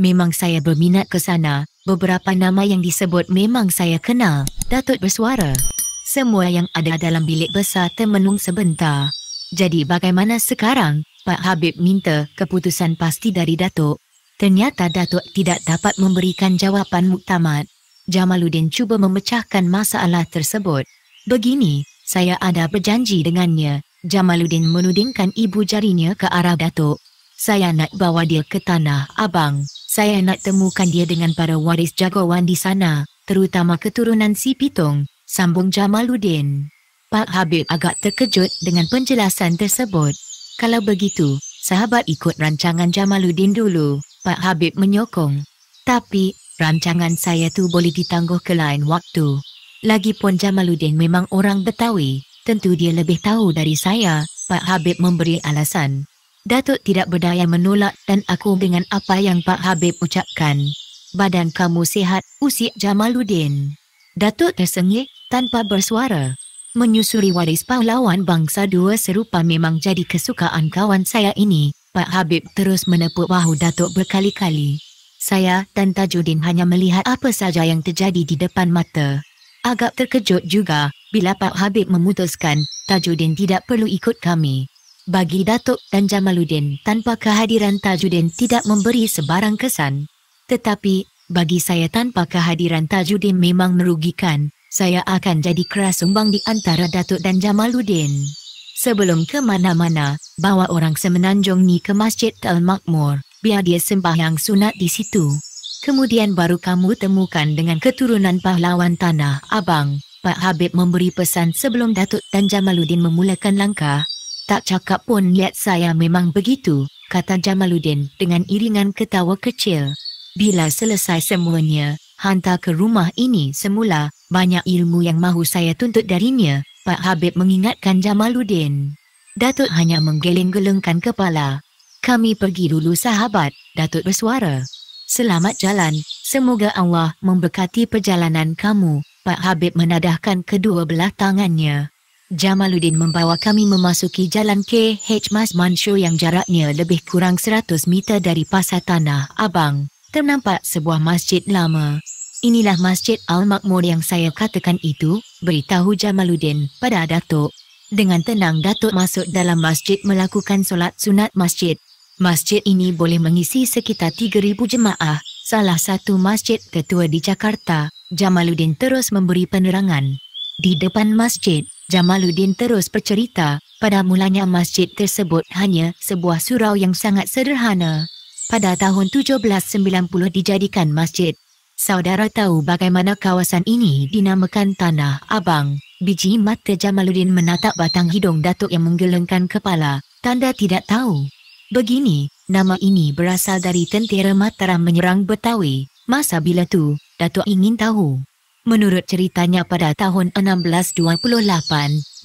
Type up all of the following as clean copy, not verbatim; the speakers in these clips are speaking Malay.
Memang saya berminat ke sana. Beberapa nama yang disebut memang saya kenal. Datuk bersuara. Semua yang ada dalam bilik besar termenung sebentar. Jadi bagaimana sekarang? Pak Habib minta keputusan pasti dari Datuk. Ternyata Datuk tidak dapat memberikan jawapan muktamad. Jamaluddin cuba memecahkan masalah tersebut. Begini, saya ada berjanji dengannya. Jamaluddin menudingkan ibu jarinya ke arah Datuk. Saya nak bawa dia ke Tanah Abang. Saya nak temukan dia dengan para waris jagoan di sana, terutama keturunan si Pitung, sambung Jamaluddin. Pak Habib agak terkejut dengan penjelasan tersebut. Kalau begitu, sahabat ikut rancangan Jamaluddin dulu, Pak Habib menyokong. Tapi, rancangan saya tu boleh ditangguh ke lain waktu. Lagipun Jamaluddin memang orang Betawi, tentu dia lebih tahu dari saya, Pak Habib memberi alasan. Datuk tidak berdaya menolak dan aku dengan apa yang Pak Habib ucapkan. Badan kamu sihat, usik Jamaluddin. Datuk tersengih tanpa bersuara. Menyusuri waris pahlawan bangsa dua serupa memang jadi kesukaan kawan saya ini. Pak Habib terus menepuk bahu Datuk berkali-kali. Saya dan Tajuddin hanya melihat apa saja yang terjadi di depan mata. Agak terkejut juga bila Pak Habib memutuskan Tajuddin tidak perlu ikut kami. Bagi Datuk dan Jamaluddin, tanpa kehadiran Tajuddin tidak memberi sebarang kesan. Tetapi, bagi saya tanpa kehadiran Tajuddin memang merugikan. Saya akan jadi keras sumbang di antara Datuk dan Jamaluddin. Sebelum ke mana-mana, bawa orang semenanjung ni ke Masjid Al-Makmur, biar dia sembahyang sunat di situ. Kemudian baru kamu temukan dengan keturunan pahlawan Tanah Abang. Pak Habib memberi pesan sebelum Datuk dan Jamaluddin memulakan langkah. Tak cakap pun lihat saya memang begitu, kata Jamaluddin dengan iringan ketawa kecil. Bila selesai semuanya, hantar ke rumah ini semula, banyak ilmu yang mahu saya tuntut darinya, Pak Habib mengingatkan Jamaluddin. Datuk hanya menggeleng-gelengkan kepala. Kami pergi dulu sahabat, Datuk bersuara. Selamat jalan, semoga Allah memberkati perjalanan kamu, Pak Habib menadahkan kedua belah tangannya. Jamaluddin membawa kami memasuki jalan KH Mas Mansur yang jaraknya lebih kurang 100 meter dari Pasar Tanah Abang. Ternampak sebuah masjid lama. Inilah Masjid Al-Makmur yang saya katakan itu, beritahu Jamaluddin pada Datuk. Dengan tenang Datuk masuk dalam masjid melakukan solat sunat masjid. Masjid ini boleh mengisi sekitar 3,000 jemaah, salah satu masjid tertua di Jakarta. Jamaluddin terus memberi penerangan. Di depan masjid, Jamaluddin terus bercerita, pada mulanya masjid tersebut hanya sebuah surau yang sangat sederhana. Pada tahun 1790 dijadikan masjid. Saudara tahu bagaimana kawasan ini dinamakan Tanah Abang? Biji mata Jamaluddin menatap batang hidung Datuk yang menggelengkan kepala, tanda tidak tahu. Begini, nama ini berasal dari tentera Mataram menyerang Betawi. Masa bila tu, Datuk ingin tahu. Menurut ceritanya pada tahun 1628,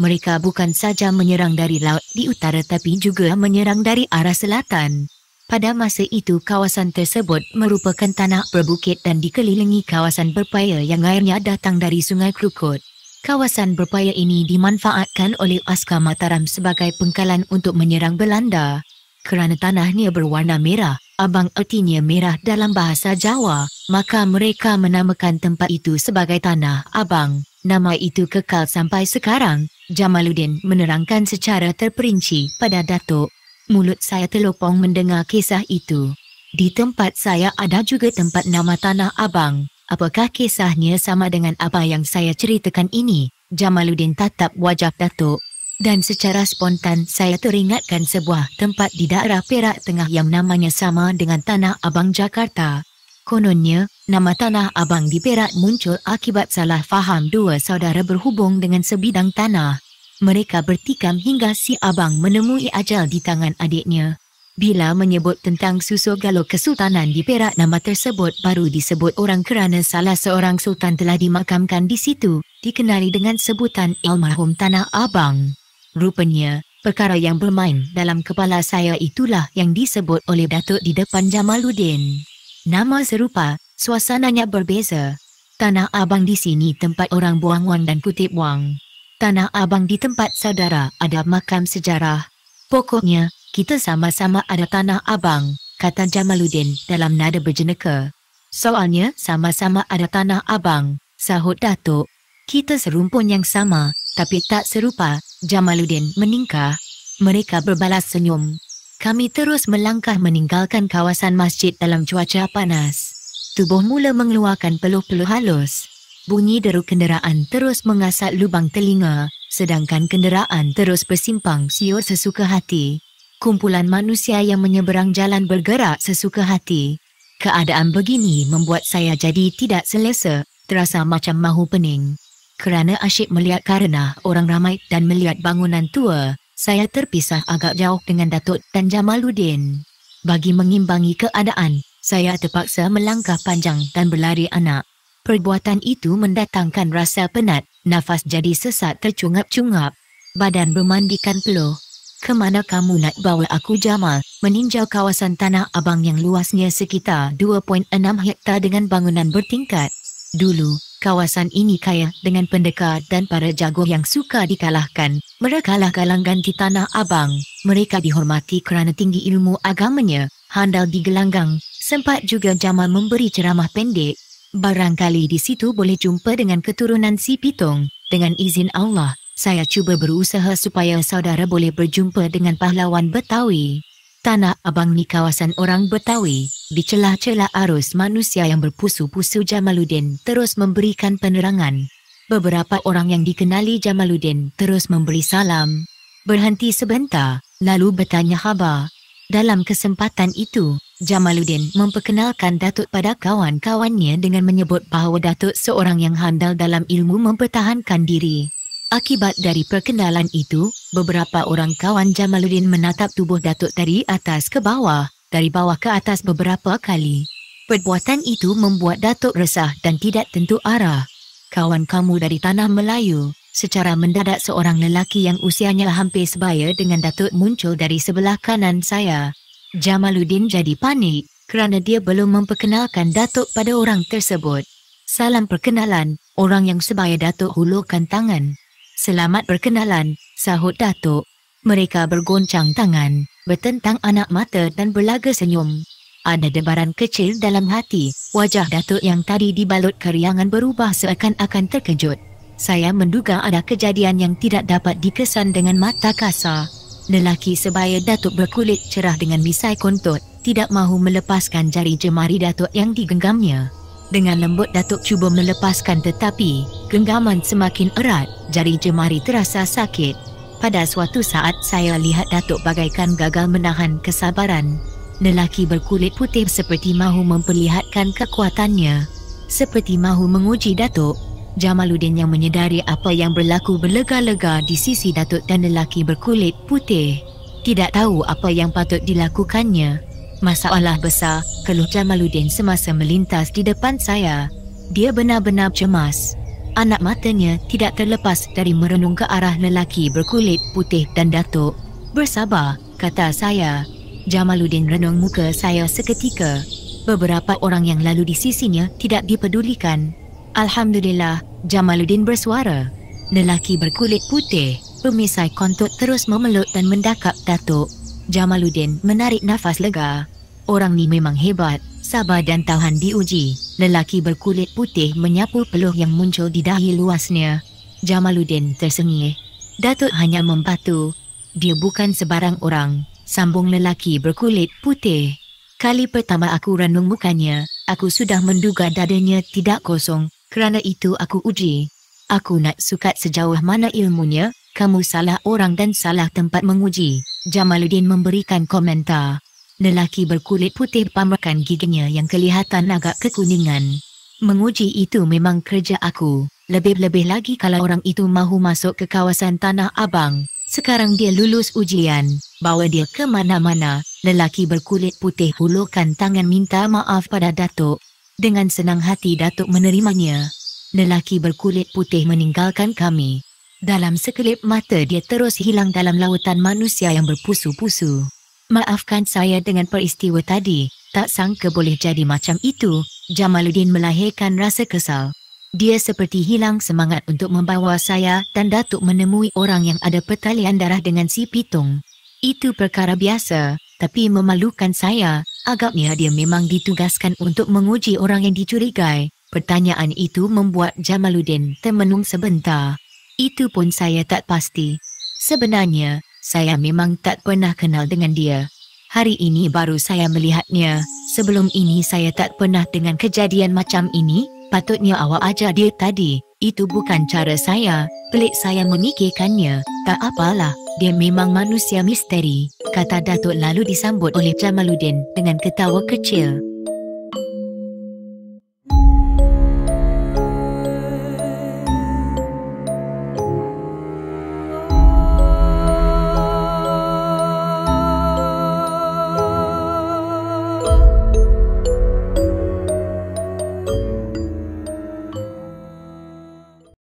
mereka bukan saja menyerang dari laut di utara tapi juga menyerang dari arah selatan. Pada masa itu kawasan tersebut merupakan tanah berbukit dan dikelilingi kawasan berpaya yang airnya datang dari Sungai Krukut. Kawasan berpaya ini dimanfaatkan oleh askar Mataram sebagai pengkalan untuk menyerang Belanda. Kerana tanahnya berwarna merah, abang artinya merah dalam bahasa Jawa, maka mereka menamakan tempat itu sebagai Tanah Abang. Nama itu kekal sampai sekarang. Jamaluddin menerangkan secara terperinci pada Datuk. Mulut saya terlopong mendengar kisah itu. Di tempat saya ada juga tempat nama Tanah Abang. Apakah kisahnya sama dengan apa yang saya ceritakan ini? Jamaluddin tatap wajah Datuk. Dan secara spontan saya teringatkan sebuah tempat di daerah Perak Tengah yang namanya sama dengan Tanah Abang Jakarta. Kononnya, nama Tanah Abang di Perak muncul akibat salah faham dua saudara berhubung dengan sebidang tanah. Mereka bertikam hingga si abang menemui ajal di tangan adiknya. Bila menyebut tentang susu galuh kesultanan di Perak, nama tersebut baru disebut orang kerana salah seorang sultan telah dimakamkan di situ, dikenali dengan sebutan almarhum Tanah Abang. Rupanya, perkara yang bermain dalam kepala saya itulah yang disebut oleh Datuk di depan Jamaluddin. Nama serupa, suasananya berbeza. Tanah Abang di sini tempat orang buang wang dan kutip wang. Tanah Abang di tempat saudara ada makam sejarah. Pokoknya, kita sama-sama ada Tanah Abang, kata Jamaluddin dalam nada berjenaka. Soalnya sama-sama ada tanah abang, sahut Datuk. Kita serumpun yang sama, tapi tak serupa, Jamaluddin meningkah. Mereka berbalas senyum. Kami terus melangkah meninggalkan kawasan masjid dalam cuaca panas. Tubuh mula mengeluarkan peluh-peluh halus. Bunyi deru kenderaan terus mengasak lubang telinga, sedangkan kenderaan terus bersimpang siur sesuka hati. Kumpulan manusia yang menyeberang jalan bergerak sesuka hati. Keadaan begini membuat saya jadi tidak selesa, terasa macam mahu pening. Kerana asyik melihat karena orang ramai dan melihat bangunan tua, saya terpisah agak jauh dengan Datuk dan Jamaluddin. Bagi mengimbangi keadaan, saya terpaksa melangkah panjang dan berlari anak. Perbuatan itu mendatangkan rasa penat, nafas jadi sesak tercungap-cungap. Badan bermandikan peluh. Kemana kamu nak bawa aku, Jamal? Meninjau kawasan Tanah Abang yang luasnya sekitar 2.6 hektar dengan bangunan bertingkat. Dulu, kawasan ini kaya dengan pendekar dan para jago yang suka dikalahkan. Mereka lah kalangan di Tanah Abang. Mereka dihormati kerana tinggi ilmu agamanya, handal di gelanggang. Sempat juga Jamal memberi ceramah pendek. Barangkali di situ boleh jumpa dengan keturunan si Pitung. Dengan izin Allah, saya cuba berusaha supaya saudara boleh berjumpa dengan pahlawan Betawi. Tanah Abang ni kawasan orang Betawi. Di celah-celah arus manusia yang berpusu-pusu, Jamaluddin terus memberikan penerangan. Beberapa orang yang dikenali Jamaluddin terus memberi salam. Berhenti sebentar, lalu bertanya khabar. Dalam kesempatan itu, Jamaluddin memperkenalkan Datuk pada kawan-kawannya dengan menyebut bahawa Datuk seorang yang handal dalam ilmu mempertahankan diri. Akibat dari perkenalan itu, beberapa orang kawan Jamaluddin menatap tubuh Datuk dari atas ke bawah, dari bawah ke atas beberapa kali. Perbuatan itu membuat Datuk resah dan tidak tentu arah. Kawan kamu dari Tanah Melayu, secara mendadak seorang lelaki yang usianya hampir sebaya dengan Datuk muncul dari sebelah kanan saya. Jamaluddin jadi panik kerana dia belum memperkenalkan Datuk pada orang tersebut. Salam perkenalan, orang yang sebaya Datuk hulurkan tangan. Selamat berkenalan, sahut Datuk. Mereka bergoncang tangan, bertentang anak mata dan berlaga senyum. Ada debaran kecil dalam hati. Wajah Datuk yang tadi dibalut keriangan berubah seakan-akan terkejut. Saya menduga ada kejadian yang tidak dapat dikesan dengan mata kasar. Lelaki sebaya Datuk berkulit cerah dengan misai kontot, tidak mahu melepaskan jari jemari Datuk yang digenggamnya. Dengan lembut Datuk cuba melepaskan tetapi genggaman semakin erat, jari jemari terasa sakit. Pada suatu saat saya lihat Datuk bagaikan gagal menahan kesabaran. Lelaki berkulit putih seperti mahu memperlihatkan kekuatannya. Seperti mahu menguji Datuk. Jamaluddin yang menyedari apa yang berlaku berlega-lega di sisi Datuk dan lelaki berkulit putih. Tidak tahu apa yang patut dilakukannya. Masalah besar, keluh Jamaluddin semasa melintas di depan saya. Dia benar-benar cemas. Anak matanya tidak terlepas dari merenung ke arah lelaki berkulit putih dan Datuk. Bersabar, kata saya. Jamaluddin renung muka saya seketika. Beberapa orang yang lalu di sisinya tidak dipedulikan. Alhamdulillah, Jamaluddin bersuara. Lelaki berkulit putih, pemisai kontot terus memeluk dan mendakap Datuk. Jamaluddin menarik nafas lega. Orang ni memang hebat, sabar dan tahan diuji. Lelaki berkulit putih menyapu peluh yang muncul di dahi luasnya. Jamaluddin tersengih. Datuk hanya membatu. Dia bukan sebarang orang, sambung lelaki berkulit putih. Kali pertama aku renung mukanya, aku sudah menduga dadanya tidak kosong. Kerana itu aku uji. Aku nak sukat sejauh mana ilmunya. Kamu salah orang dan salah tempat menguji. Jamaluddin memberikan komentar. Lelaki berkulit putih pamerkan giginya yang kelihatan agak kekuningan. Menguji itu memang kerja aku. Lebih-lebih lagi kalau orang itu mahu masuk ke kawasan Tanah Abang. Sekarang dia lulus ujian. Bawa dia ke mana-mana. Lelaki berkulit putih hulurkan tangan minta maaf pada Datuk. Dengan senang hati Datuk menerimanya. Lelaki berkulit putih meninggalkan kami. Dalam sekelip mata dia terus hilang dalam lautan manusia yang berpusu-pusu. Maafkan saya dengan peristiwa tadi. Tak sangka boleh jadi macam itu. Jamaluddin melahirkan rasa kesal. Dia seperti hilang semangat untuk membawa saya dan Datuk menemui orang yang ada pertalian darah dengan si Pitung. Itu perkara biasa, tapi memalukan saya. Agaknya dia memang ditugaskan untuk menguji orang yang dicurigai. Pertanyaan itu membuat Jamaluddin termenung sebentar. Itu pun saya tak pasti. Sebenarnya, saya memang tak pernah kenal dengan dia. Hari ini baru saya melihatnya. Sebelum ini saya tak pernah dengan kejadian macam ini. Patutnya awak ajar dia tadi. Itu bukan cara saya. Pelik saya memikirkannya. Tak apalah, dia memang manusia misteri, kata Datuk lalu disambut oleh Jamaluddin dengan ketawa kecil.